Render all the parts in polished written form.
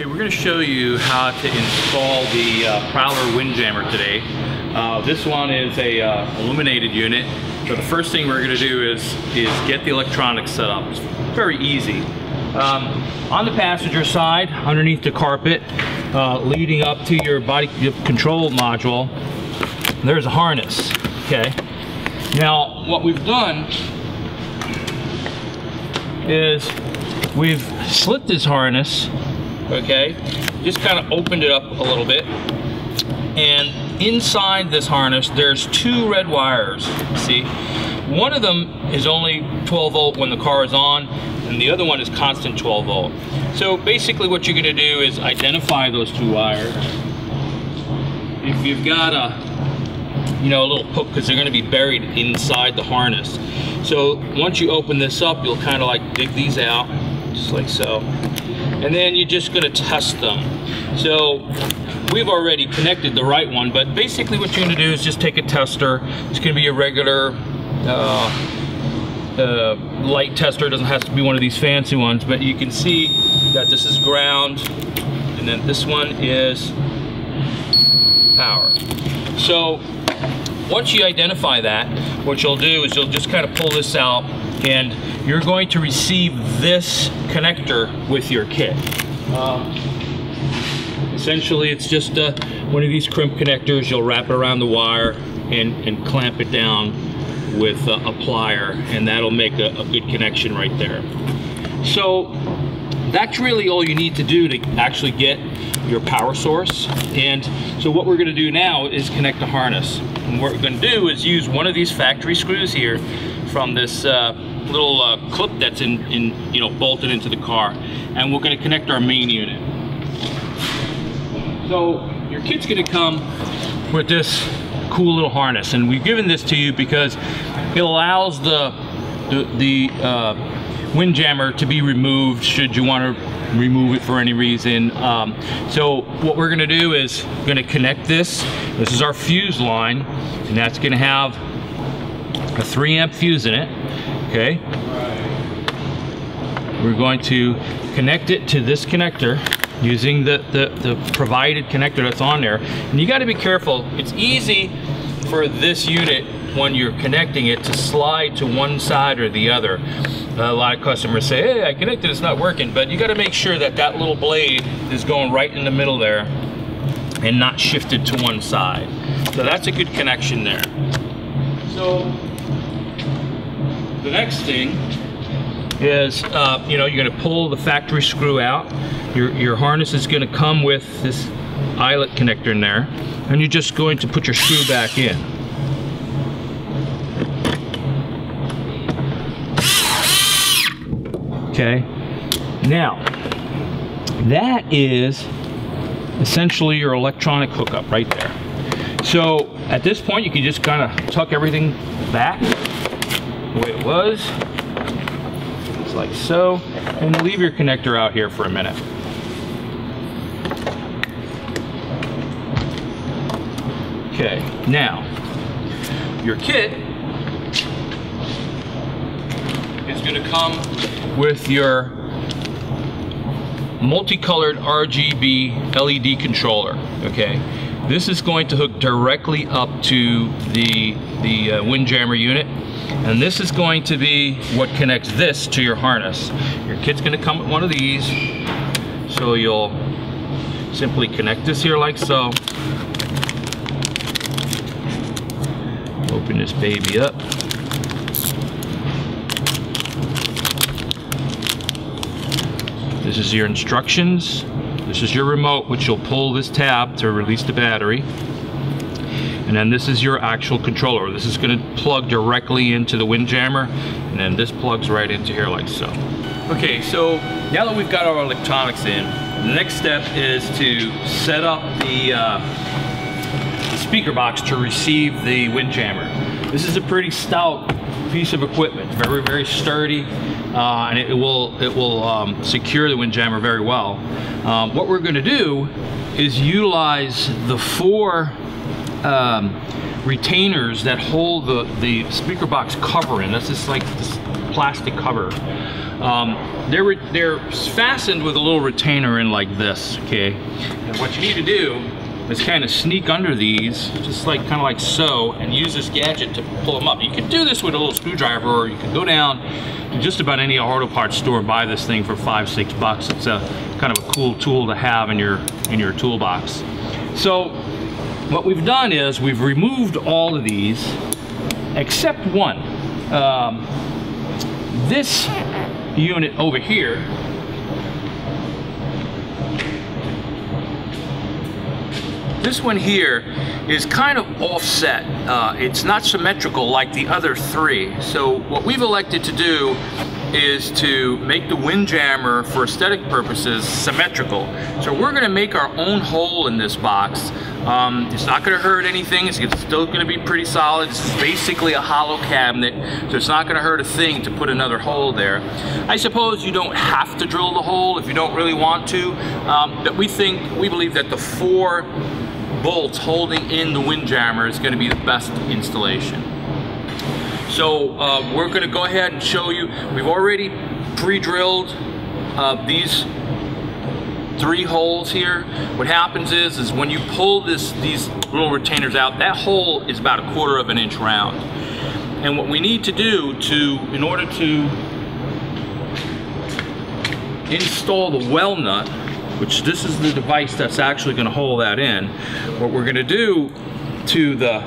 Okay, we're going to show you how to install the Prowler Windjammer today. This one is a illuminated unit. So the first thing we're going to do is get the electronics set up. It's very easy. On the passenger side, underneath the carpet, leading up to your body control module, there's a harness. Okay. Now, what we've done is we've slit this harness. Okay, just kind of opened it up a little bit, and inside this harness there's two red wires. See, one of them is only 12 volt when the car is on, and the other one is constant 12 volt. So basically what you're going to do is identify those two wires. If you've got a little poke, because they're going to be buried inside the harness. So once you open this up, you'll kind of like dig these out, just like so. And then you're just going to test them. So we've already connected the right one, but basically what you're going to do is just take a tester. It's going to be a regular light tester. It doesn't have to be one of these fancy ones, but you can see that this is ground, and then this one is power. So once you identify that, what you'll do is you'll just kind of pull this out, and you're going to receive this connector with your kit. Essentially, it's just one of these crimp connectors. You'll wrap it around the wire and clamp it down with a plier, and that'll make a good connection right there. So that's really all you need to do to actually get your power source. And so what we're going to do now is connect the harness. And what we're going to do is use one of these factory screws here from this little clip that's bolted into the car, and we're going to connect our main unit. So your kit's going to come with this cool little harness, and we've given this to you because it allows the Windjammer to be removed should you want to remove it for any reason. So what we're going to do is we're going to connect this. This is our fuse line, and that's going to have a 3 amp fuse in it. Okay, we're going to connect it to this connector using the provided connector that's on there. And you got to be careful. It's easy for this unit, when you're connecting it, to slide to one side or the other. A lot of customers say, hey, I connected, it's not working, but you got to make sure that that little blade is going right in the middle there and not shifted to one side. So that's a good connection there. So the next thing is, you're going to pull the factory screw out. Your harness is going to come with this eyelet connector in there, and you're just going to put your screw back in. Okay, now that is essentially your electronic hookup right there. So at this point, you can just kind of tuck everything back the way it was, just like so, and leave your connector out here for a minute. Okay, now your kit is going to come with your multicolored RGB LED controller. Okay, this is going to hook directly up to the Windjammer unit, and this is going to be what connects this to your harness. Your kit's going to come with one of these, so you'll simply connect this here like so. Open this baby up. This is your instructions. This is your remote, which you'll pull this tab to release the battery. And then this is your actual controller. This is going to plug directly into the Windjammer, and then this plugs right into here like so. Okay, so now that we've got our electronics in, the next step is to set up the speaker box to receive the Windjammer. This is a pretty stout piece of equipment, very, very sturdy, and it will secure the Windjammer very well. What we're going to do is utilize the 4 retainers that hold the speaker box cover in. That's just like this plastic cover. They're fastened with a little retainer in like this, okay? And what you need to do is kind of sneak under these, just like kind of like so, and use this gadget to pull them up. You can do this with a little screwdriver, or you can go down to just about any auto parts store and buy this thing for $5-6. It's a kind of a cool tool to have in your toolbox. So what we've done is we've removed all of these except one. This unit over here, this one here is kind of offset. It's not symmetrical like the other three. So what we've elected to do is to make the Windjammer, for aesthetic purposes, symmetrical. So we're going to make our own hole in this box. It's not going to hurt anything. It's still going to be pretty solid. It's basically a hollow cabinet, so it's not going to hurt a thing to put another hole there. I suppose you don't have to drill the hole if you don't really want to, but we believe that the 4 bolts holding in the Windjammer is going to be the best installation. So we're going to go ahead and show you. We've already pre-drilled these 3 holes here. What happens is when you pull these little retainers out, that hole is about 1/4 of an inch round. And what we need to do in order to install the well nut, which this is the device that's actually going to hold that in, what we're going to do to the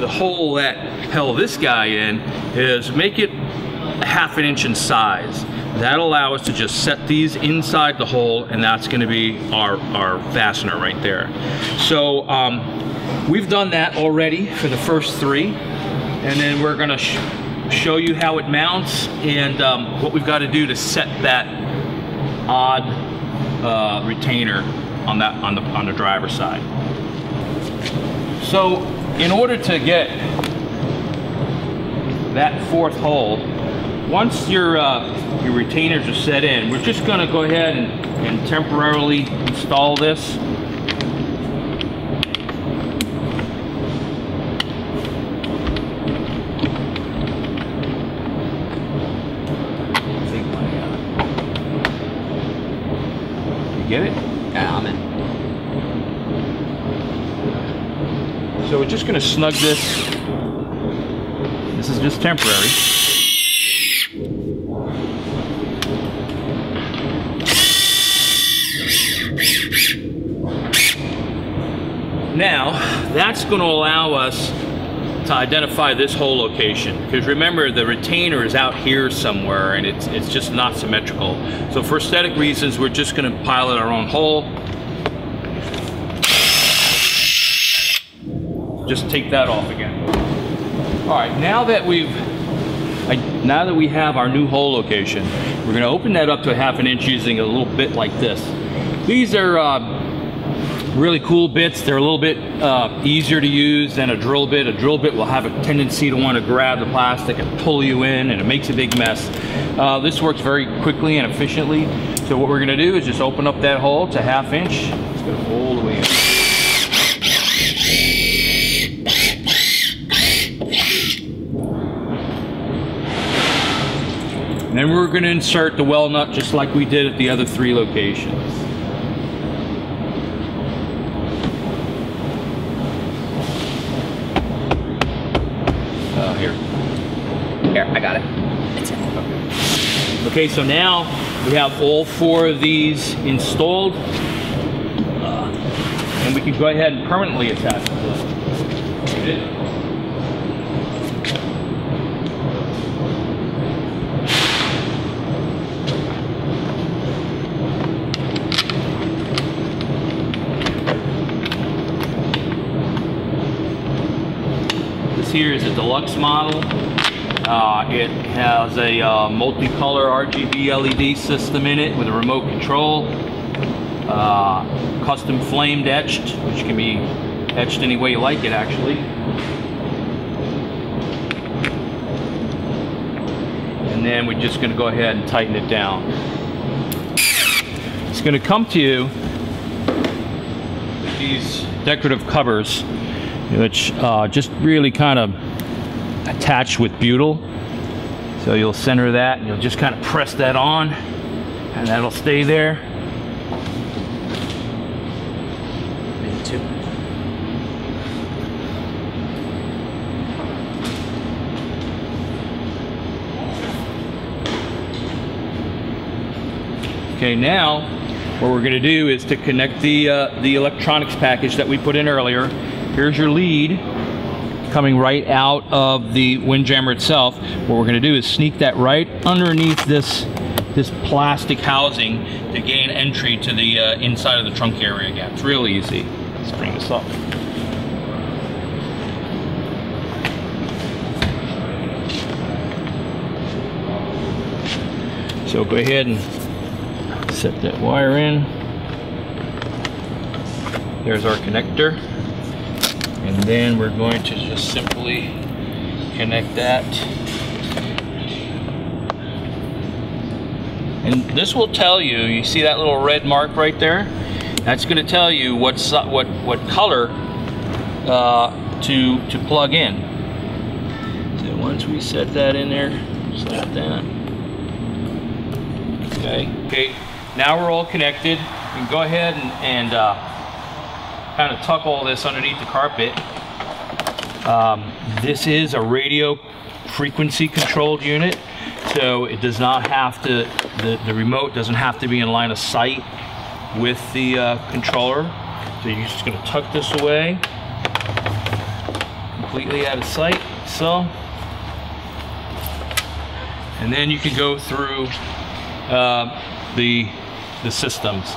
hole that held this guy in is make it 1/2 inch in size. That'll allow us to just set these inside the hole, and that's going to be our fastener right there. So we've done that already for the first 3, and then we're going to show you how it mounts and what we've got to do to set that odd retainer on the driver's side. So in order to get that 4th hole, once your retainers are set in, we're just going to go ahead and temporarily install this. You get it? Yeah, I'm in. So we're just going to snug this. This is just temporary. Now, that's going to allow us to identify this hole location, because remember, the retainer is out here somewhere and it's just not symmetrical. So for aesthetic reasons, we're just going to pilot our own hole. Just take that off again. All right, now that we have our new hole location, we're going to open that up to 1/2 inch using a little bit like this. These are really cool bits. They're a little bit easier to use than a drill bit. A drill bit will have a tendency to want to grab the plastic and pull you in, and it makes a big mess. This works very quickly and efficiently. So what we're going to do is just open up that hole to 1/2 inch. Let's go all the way in. And then we're going to insert the well nut just like we did at the other 3 locations. Here, I got it. Okay, so now we have all 4 of these installed, and we can go ahead and permanently attach them to it. This here is a deluxe model. It has a multicolor RGB LED system in it with a remote control, custom flamed etched, which can be etched any way you like it actually. And then we're just going to go ahead and tighten it down. It's going to come to you with these decorative covers, which just really kind of attached with butyl. So you'll center that and you'll just kind of press that on and that'll stay there. Two. Okay, now what we're going to do is to connect the electronics package that we put in earlier. Here's your lead coming right out of the Windjammer itself. What we're going to do is sneak that right underneath this plastic housing to gain entry to the inside of the trunk area again. It's real easy. Let's bring this up. So go ahead and set that wire in. There's our connector. And then we're going to just simply connect that. And this will tell you, you see that little red mark right there? That's going to tell you what color to plug in. So once we set that in there, just like that. Okay, now we're all connected. We can go ahead and kind of tuck all this underneath the carpet. This is a radio frequency controlled unit, so it does not have to, the remote doesn't have to be in line of sight with the controller. So you're just going to tuck this away completely out of sight, so. And then you can go through the systems.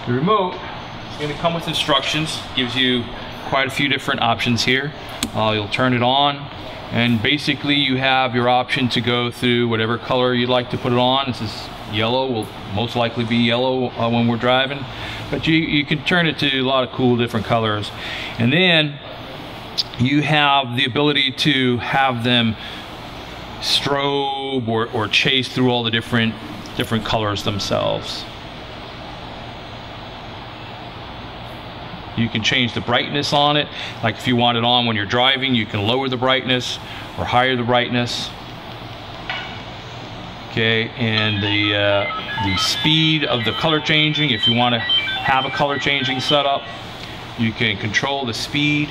The remote is going to come with instructions, gives you quite a few different options here. You'll turn it on and basically you have your option to go through whatever color you'd like to put it on. This is yellow, will most likely be yellow when we're driving, but you can turn it to a lot of cool different colors. And then you have the ability to have them strobe or chase through all the different colors themselves. You can change the brightness on it, like if you want it on when you're driving, you can lower the brightness or higher the brightness. Okay, and the speed of the color changing, if you want to have a color changing setup, you can control the speed.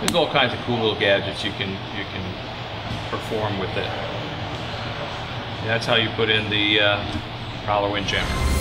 There's all kinds of cool little gadgets you can perform with it. That's how you put in the Prowler Windjammer.